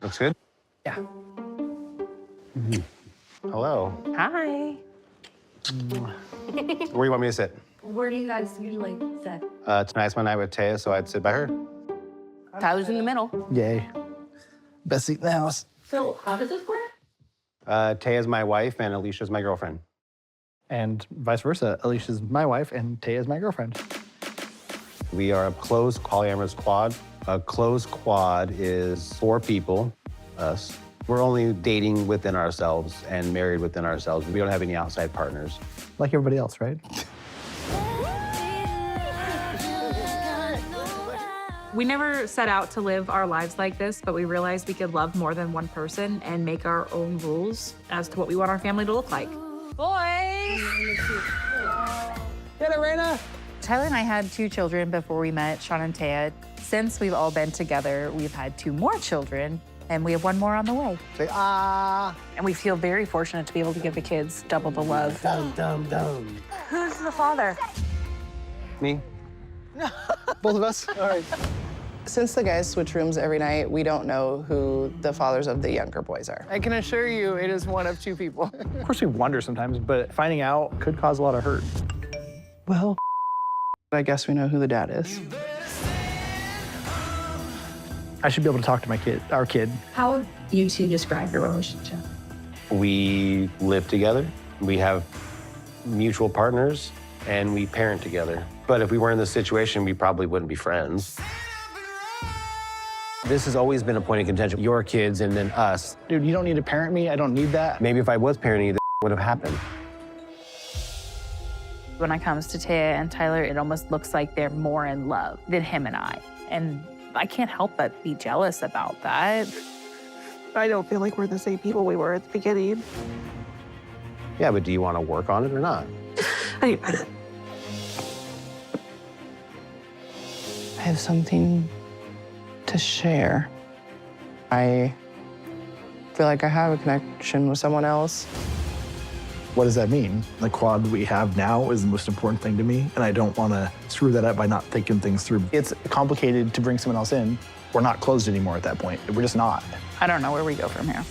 Looks good? Yeah. Hello. Hi. Where do you want me to sit? Where do you guys usually sit? Tonight's my night with Taya, so I'd sit by her. Tyler's in the middle. Yay. Best seat in the house. So how does this work? Taya's my wife and Alicia's my girlfriend. And vice versa. Alicia's my wife and Taya's my girlfriend. We are a closed polyamorous quad. A closed quad is 4 people, us. We're only dating within ourselves and married within ourselves. We don't have any outside partners. Like everybody else, right? We never set out to live our lives like this, but we realized we could love more than one person and make our own rules as to what we want our family to look like. Boys! Get it, Raina! Tyler and I had 2 children before we met Sean and Taya. Since we've all been together, we've had 2 more children, and we have 1 more on the way. Say, ah! And we feel very fortunate to be able to give the kids double the love. Dum. Who's the father? Me? Both of us? All right. Since the guys switch rooms every night, we don't know who the fathers of the younger boys are. I can assure you it is one of 2 people. Of course, we wonder sometimes, but finding out could cause a lot of hurt. Well, I guess we know who the dad is. I should be able to talk to our kid. How would you two describe your relationship? We live together. We have mutual partners, and we parent together. But if we weren't in this situation, we probably wouldn't be friends. This has always been a point of contention. Your kids and then us. Dude, you don't need to parent me. I don't need that. Maybe if I was parenting you, that would have happened. When it comes to Taya and Tyler, it almost looks like they're more in love than him and I. And I can't help but be jealous about that. I don't feel like we're the same people we were at the beginning. Yeah, but do you want to work on it or not? I admit it. I have something to share. I feel like I have a connection with someone else. What does that mean? The quad we have now is the most important thing to me, and I don't want to screw that up by not thinking things through. It's complicated to bring someone else in. We're not closed anymore at that point. We're just not. I don't know where we go from here.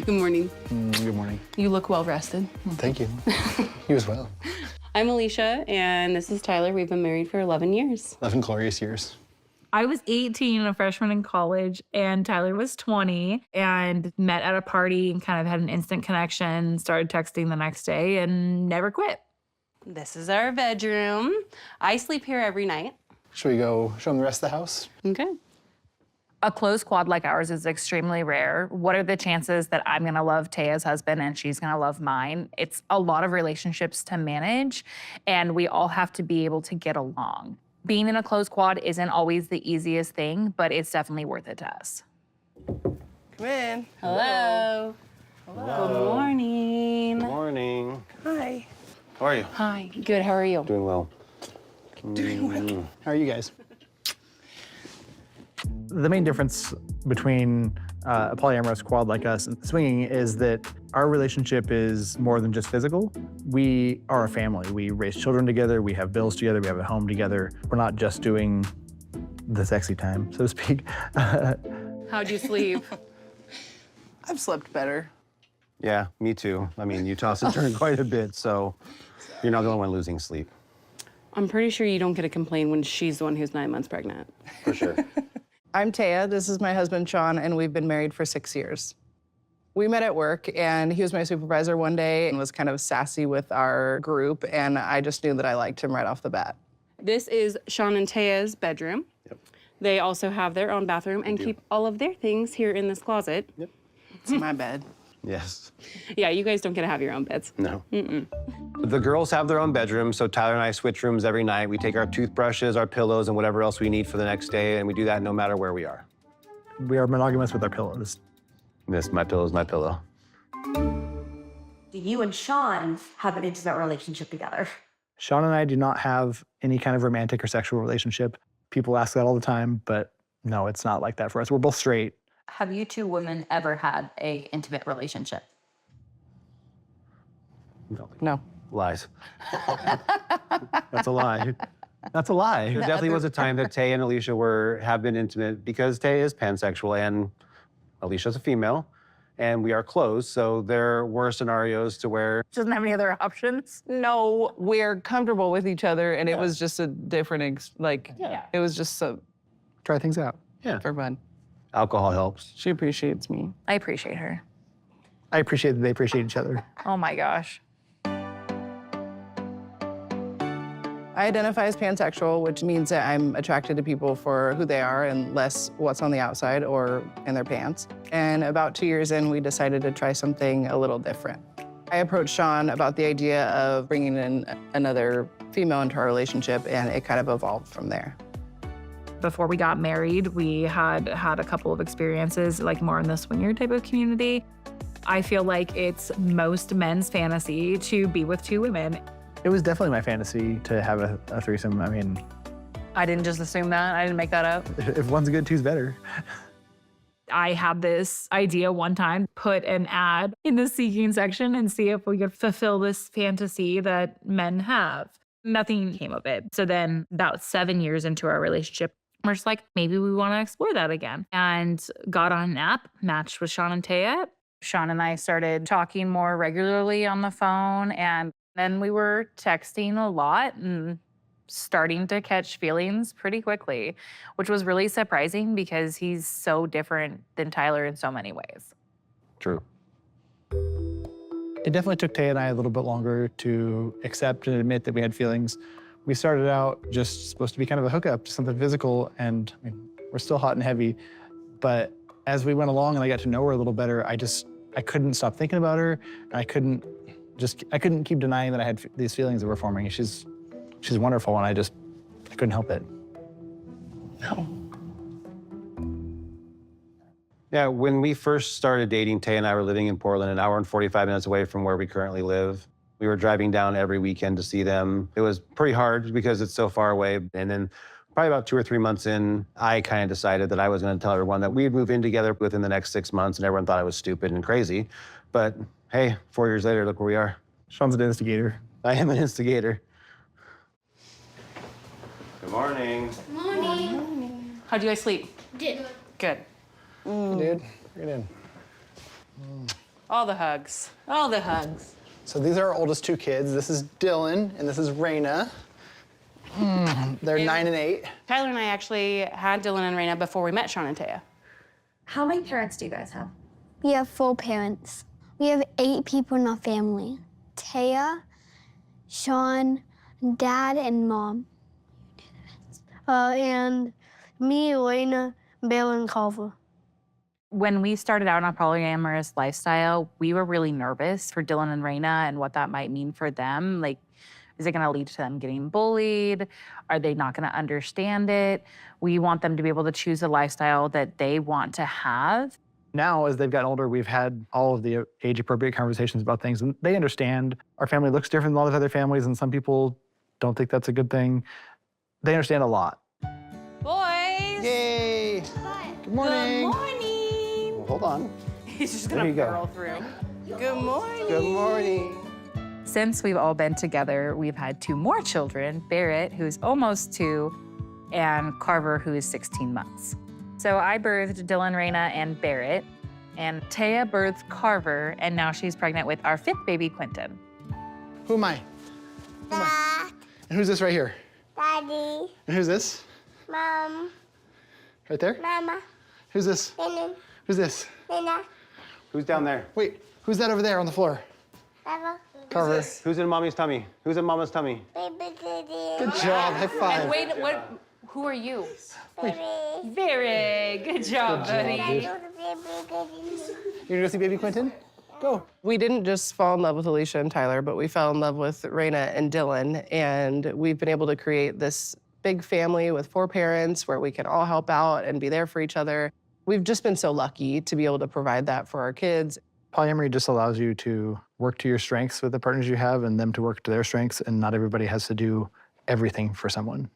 Good morning. Good morning. You look well rested. Thank you. You as well. I'm Alysia, and this is Tyler. We've been married for 11 years. 11 glorious years. I was 18, a freshman in college, and Tyler was 20, and met at a party and kind of had an instant connection, started texting the next day, and never quit. This is our bedroom. I sleep here every night. Should we go show them the rest of the house? Okay. A closed quad like ours is extremely rare. What are the chances that I'm gonna love Taya's husband and she's gonna love mine? It's a lot of relationships to manage, and we all have to be able to get along. Being in a closed quad isn't always the easiest thing, but it's definitely worth it to us. Come in. Hello. Good morning. Good morning. Hi. How are you? Hi. Good. How are you? Doing well. How are you guys? The main difference between a polyamorous quad like us and swinging is that our relationship is more than just physical. We are a family. We raise children together, we have bills together, we have a home together. We're not just doing the sexy time, so to speak. How'd you sleep? I've slept better. Yeah, me too. I mean, you toss and turn quite a bit, so you're not the only one losing sleep. I'm pretty sure you don't get a complaint when she's the one who's 9 months pregnant. For sure. I'm Taya. This is my husband, Sean, and we've been married for 6 years. We met at work, and he was my supervisor one day and was kind of sassy with our group, and I just knew that I liked him right off the bat. This is Sean and Taya's bedroom. Yep. They also have their own bathroom and keep all of their things here in this closet. Yep. It's my bed. Yes. Yeah, you guys don't get to have your own beds. No. The girls have their own bedroom, so Tyler and I switch rooms every night. We take our toothbrushes, our pillows, and whatever else we need for the next day, and we do that no matter where we are. We are monogamous with our pillows. My pillow's my pillow. Do you and Sean have an intimate relationship together? Sean and I do not have any kind of romantic or sexual relationship. People ask that all the time, but no, it's not like that for us. We're both straight. Have you 2 women ever had an intimate relationship? No. Lies. That's a lie. That's a lie. There definitely was a time that Taya and Alysia have been intimate because Taya is pansexual and Alicia's a female, and we are close. So there were scenarios to where She doesn't have any other options. No, we're comfortable with each other, and it was just a different, it was just Try things out. for fun. alcohol helps. She appreciates me. I appreciate her. I appreciate that they appreciate each other. Oh my gosh. I identify as pansexual, which means that I'm attracted to people for who they are and less what's on the outside or in their pants. And about 2 years in, we decided to try something a little different. I approached Sean about the idea of bringing in another female into our relationship, and it kind of evolved from there. Before we got married, we had a couple of experiences, like more in the swinger type of community. I feel like it's most men's fantasy to be with two women. It was definitely my fantasy to have a threesome. I mean, I didn't just assume that. I didn't make that up. if one's good, two's better. I had this idea one time, put an ad in the seeking section and see if we could fulfill this fantasy that men have. Nothing came of it. So then about 7 years into our relationship, we're just like, maybe we want to explore that again. And got on an app, matched with Sean and Taya. Sean and I started talking more regularly on the phone, and then we were texting a lot and starting to catch feelings pretty quickly, which was really surprising because he's so different than Tyler in so many ways. True. It definitely took Taya and I a little bit longer to accept and admit that we had feelings. We started out just supposed to be kind of a hookup, something physical, and I mean, we're still hot and heavy. But as we went along and I got to know her a little better, I couldn't stop thinking about her. And I couldn't keep denying that I had these feelings that were forming. She's wonderful, and I couldn't help it. No. Yeah, when we first started dating, Taya and I were living in Portland, an hour and 45 minutes away from where we currently live. We were driving down every weekend to see them. It was pretty hard because it's so far away. And then probably about 2 or 3 months in, I kind of decided that I was going to tell everyone that we'd move in together within the next 6 months, and everyone thought I was stupid and crazy. But hey, 4 years later, look where we are. Sean's an instigator. I am an instigator. Good morning. How'd you guys sleep? Did. Good. Dude, get in. All the hugs. All the hugs. So these are our oldest two kids. This is Dylan, and this is Raina. They're 9 and 8. Tyler and I actually had Dylan and Raina before we met Sean and Taya. How many parents do you guys have? We have 4 parents. We have 8 people in our family. Taya, Sean, Dad, and Mom. And me, Elena, Bill, and Culver. When we started out on a polyamorous lifestyle, we were really nervous for Dylan and Raina and what that might mean for them. Like, is it gonna lead to them getting bullied? Are they not gonna understand it? We want them to be able to choose a lifestyle that they want to have. Now, as they've gotten older, we've had all of the age-appropriate conversations about things, and they understand our family looks different than a lot of other families, and some people don't think that's a good thing. They understand a lot. Boys! Yay! Good morning. Good morning! Well, hold on. He's just There gonna you go. barrel through. Good morning. Good morning. Since we've all been together, we've had 2 more children, Barrett, who's almost 2, and Carver, who is 16 months. So I birthed Dylan, Raina, and Barrett, and Taya birthed Carver, and now she's pregnant with our 5th baby, Quentin. Who am I? Dad, And who's this right here? Daddy, And who's this? Mom, Right there? Mama, Who's this? Nana, Who's this? Nana, Who's down there? Wait, who's that over there on the floor? Baba, Carver. Who's in mommy's tummy? Who's in mama's tummy? baby, Good job, high five. Wait, who are you? baby, Very good job, buddy. baby, You gonna go see baby Quentin? Go. We didn't just fall in love with Alysia and Tyler, but we fell in love with Raina and Dylan, and we've been able to create this big family with 4 parents where we can all help out and be there for each other. We've just been so lucky to be able to provide that for our kids. Polyamory just allows you to work to your strengths with the partners you have and them to work to their strengths, and not everybody has to do everything for someone.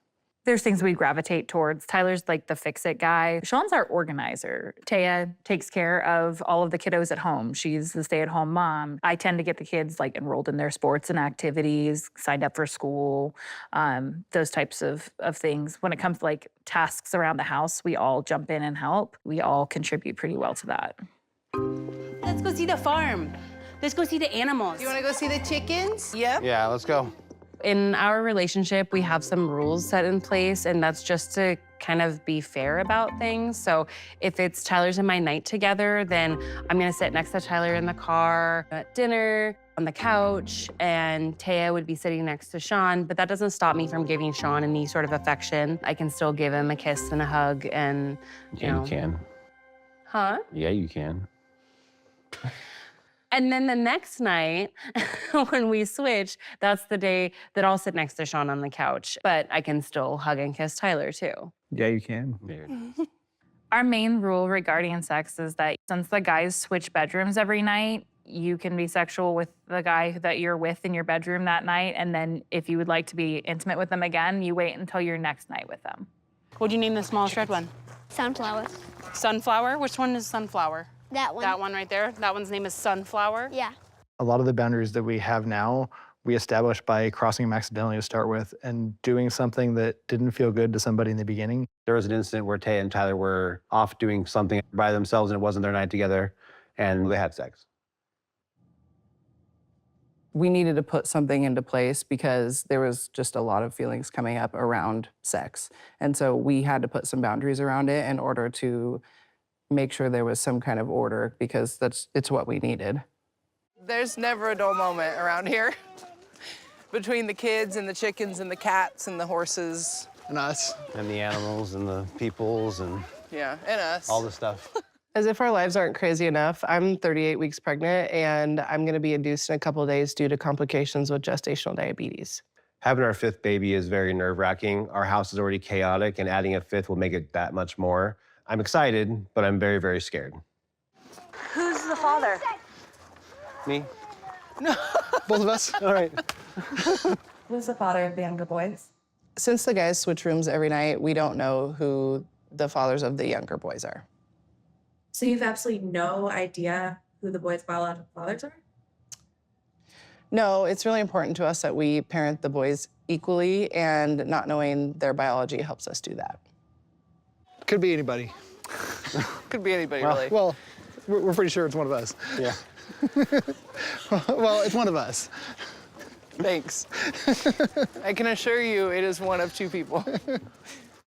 There's things we gravitate towards. Tyler's like the fix-it guy. Sean's our organizer. Taya takes care of all of the kiddos at home. She's the stay-at-home mom. I tend to get the kids like enrolled in their sports and activities, signed up for school, those types of things. When it comes to like tasks around the house, we all jump in and help. We all contribute pretty well to that. Let's go see the farm. Let's go see the animals. You want to go see the chickens? Yep. Yeah, let's go. In our relationship, we have some rules set in place, and that's just to kind of be fair about things. So if it's Tyler's and my night together, then I'm gonna sit next to Tyler in the car, at dinner, on the couch, and Taya would be sitting next to Sean, but that doesn't stop me from giving Sean any sort of affection. I can still give him a kiss and a hug, and Yeah, you can. Huh? Yeah, you can. And then the next night, when we switch, that's the day that I'll sit next to Sean on the couch. But I can still hug and kiss Tyler, too. Yeah, you can. Our main rule regarding sex is that since the guys switch bedrooms every night, you can be sexual with the guy that you're with in your bedroom that night. And then if you would like to be intimate with them again, you wait until your next night with them. What'd you name the smallest red one? Sunflower. Sunflower? Which one is Sunflower? That one. That one right there? That one's name is Sunflower? Yeah. A lot of the boundaries that we have now, we established by crossing them accidentally to start with and doing something that didn't feel good to somebody in the beginning. There was an incident where Taya and Tyler were off doing something by themselves and it wasn't their night together, and they had sex. We needed to put something into place because there was just a lot of feelings coming up around sex. And so we had to put some boundaries around it in order to make sure there was some kind of order, because it's what we needed. There's never a dull moment around here. Between the kids and the chickens and the cats and the horses. And us. And the animals and the peoples and Yeah, and us. all the stuff. As if our lives aren't crazy enough, I'm 38 weeks pregnant, and I'm gonna be induced in a couple of days due to complications with gestational diabetes. Having our fifth baby is very nerve-wracking. Our house is already chaotic, and adding a fifth will make it that much more. I'm excited, but I'm very, very scared. Who's the father? Me? Both of us? All right. Who's the father of the younger boys? Since the guys switch rooms every night, we don't know who the fathers of the younger boys are. So you have absolutely no idea who the boys' biological fathers are? No, it's really important to us that we parent the boys equally, and not knowing their biology helps us do that. Could be anybody. Could be anybody, Well, really. well, we're pretty sure it's one of us. Yeah. Well, it's one of us. Thanks. I can assure you it is one of two people.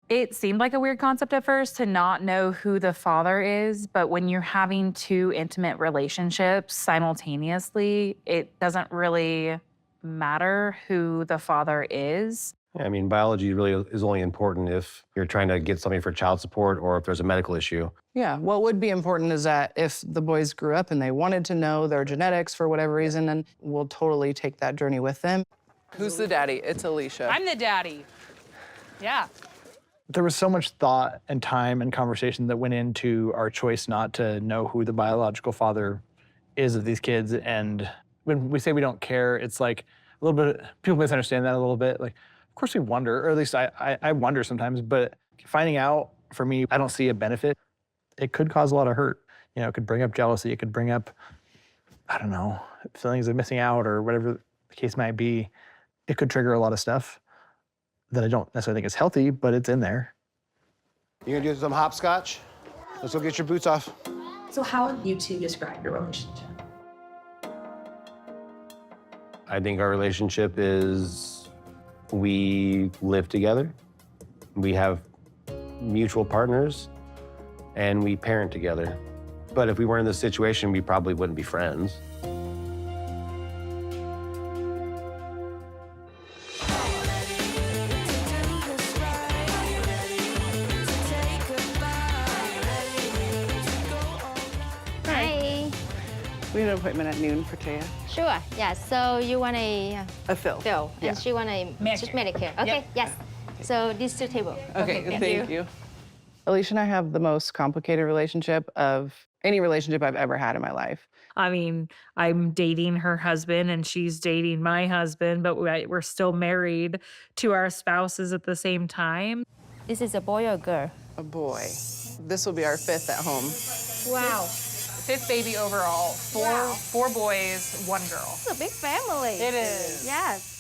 It seemed like a weird concept at first to not know who the father is, but when you're having two intimate relationships simultaneously, it doesn't really matter who the father is. Yeah, I mean, biology really is only important if you're trying to get something for child support or if there's a medical issue. Yeah, what would be important is that if the boys grew up and they wanted to know their genetics for whatever reason, then we'll totally take that journey with them. Who's the daddy? It's Alysia. I'm the daddy. Yeah. There was so much thought and time and conversation that went into our choice not to know who the biological father is of these kids. And when we say we don't care, it's like a little bit, people misunderstand that a little bit. Like, of course we wonder, or at least I wonder sometimes, but finding out, for me, I don't see a benefit. It could cause a lot of hurt. You know, it could bring up jealousy. It could bring up, I don't know, feelings of missing out or whatever the case might be. It could trigger a lot of stuff that I don't necessarily think is healthy, but it's in there. You gonna do some hopscotch? Let's go get your boots off. So how would you two describe your relationship? I think our relationship is we live together, we have mutual partners, and we parent together. But if we weren't in this situation, we probably wouldn't be friends. Hi. We have an appointment at noon for Taya. Sure. Yeah. So you want a A fill. fill, Yeah. and she want a just Medicare. Okay. Yes. So these two table. Okay, thank you. Alysia and I have the most complicated relationship of any relationship I've ever had in my life. I mean, I'm dating her husband and she's dating my husband, but we're still married to our spouses at the same time. This is a boy or girl? A boy. This will be our 5th at home. Wow. 5th baby overall. Four boys, 1 girl. It's a big family. It is. Yes.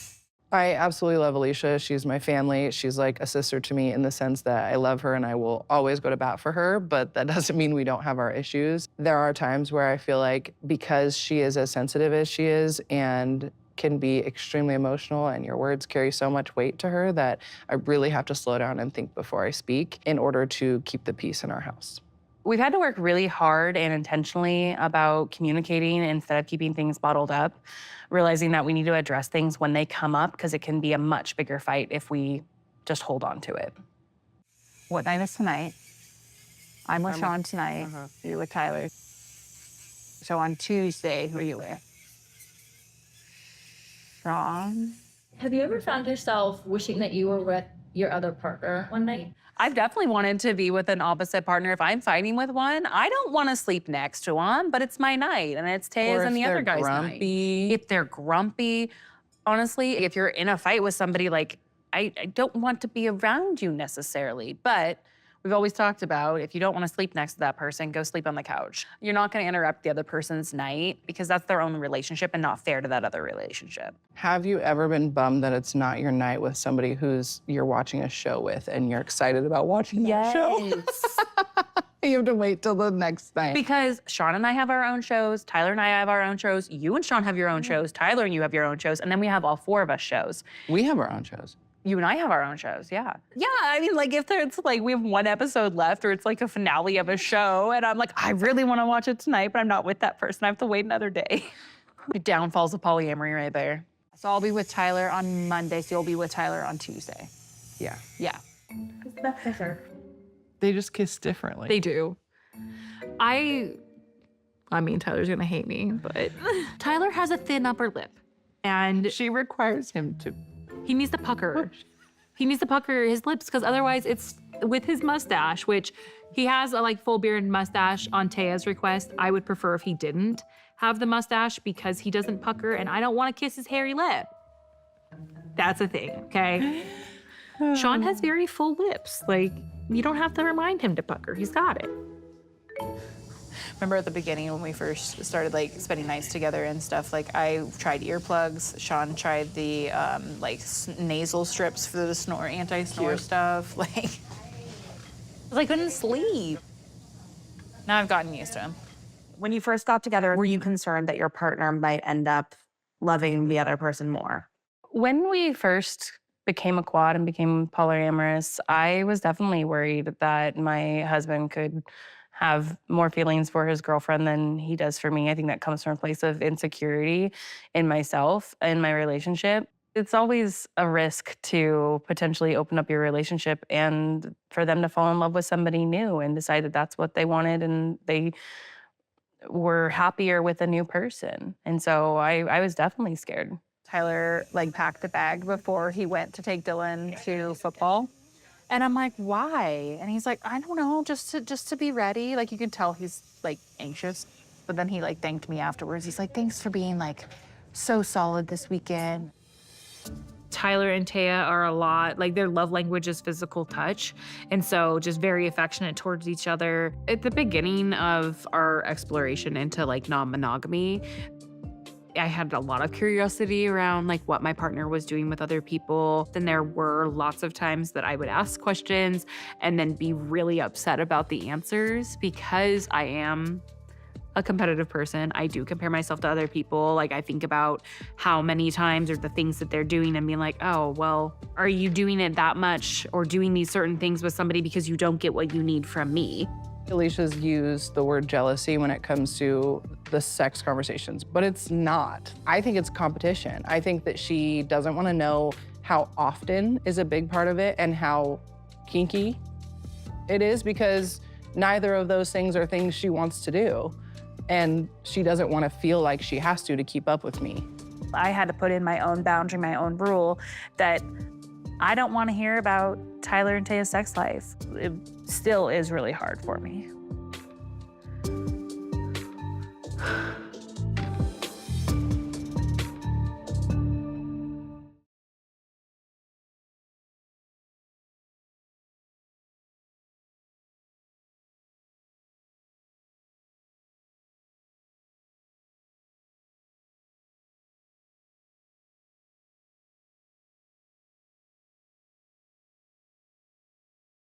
I absolutely love Alysia. She's my family. She's like a sister to me in the sense that I love her and I will always go to bat for her, but that doesn't mean we don't have our issues. There are times where I feel like because she is as sensitive as she is and can be extremely emotional and your words carry so much weight to her that I really have to slow down and think before I speak in order to keep the peace in our house. We've had to work really hard and intentionally about communicating instead of keeping things bottled up, realizing that we need to address things when they come up because it can be a much bigger fight if we just hold on to it. What night is tonight? I'm with Sean tonight. You're with Tyler. So on Tuesday, who are you with? Sean? Have you ever found yourself wishing that you were with your other partner one night? I've definitely wanted to be with an opposite partner. If I'm fighting with one, I don't want to sleep next to one, but it's my night and it's Taya's and the other guy's grumpy. night. If they're grumpy, honestly, if you're in a fight with somebody, like, I don't want to be around you necessarily, but we've always talked about if you don't want to sleep next to that person, go sleep on the couch. You're not going to interrupt the other person's night because that's their own relationship and not fair to that other relationship. Have you ever been bummed that it's not your night with somebody you're watching a show with and you're excited about watching that show? You have to wait till the next night. Because Sean and I have our own shows, Tyler and I have our own shows, you and Sean have your own shows, Tyler and you have your own shows, and then we have all 4 of us shows. We have our own shows. You and I have our own shows, yeah. Yeah, I mean, like, if it's like we have 1 episode left or it's like a finale of a show and I'm like, I really want to watch it tonight, but I'm not with that person. I have to wait another day. The downfalls of polyamory right there. So I'll be with Tyler on Monday, so you'll be with Tyler on Tuesday. Yeah. Yeah. That's for sure. They just kiss differently. They do. I mean, Tyler's gonna hate me, but Tyler has a thin upper lip and She requires him to. he needs to pucker. He needs to pucker his lips because otherwise it's with his mustache, which he has a like full beard mustache on Taya's request. I would prefer if he didn't have the mustache because he doesn't pucker and I don't want to kiss his hairy lip. That's a thing, okay? Sean has very full lips. Like, you don't have to remind him to pucker. He's got it. Remember at the beginning when we first started like spending nights together and stuff, like I tried earplugs, Sean tried the nasal strips for the anti-snore stuff. Like, I couldn't sleep. Now I've gotten used to him. When you first got together, were you concerned that your partner might end up loving the other person more? When we first became a quad and became polyamorous, I was definitely worried that my husband could have more feelings for his girlfriend than he does for me. I think that comes from a place of insecurity in myself and my relationship. It's always a risk to potentially open up your relationship and for them to fall in love with somebody new and decide that that's what they wanted and they were happier with a new person. And so I was definitely scared. Tyler like packed a bag before he went to take Dylan to football. And I'm like, why? And he's like, I don't know, just to be ready. Like you can tell he's like anxious. But then he like thanked me afterwards. He's like, thanks for being like so solid this weekend. Tyler and Taya are a lot, like their love language is physical touch. And so just very affectionate towards each other. At the beginning of our exploration into like non-monogamy, I had a lot of curiosity around like what my partner was doing with other people. Then there were lots of times that I would ask questions and then be really upset about the answers because I am a competitive person. I do compare myself to other people. Like I think about how many times or the things that they're doing and being like, oh, well, are you doing it that much or doing these certain things with somebody because you don't get what you need from me? Alicia's used the word jealousy when it comes to the sex conversations, but it's not. I think it's competition. I think that she doesn't want to know how often is a big part of it and how kinky it is because neither of those things are things she wants to do. And she doesn't want to feel like she has to keep up with me. I had to put in my own boundary, my own rule that I don't want to hear about Tyler and Taya's sex life. It still is really hard for me.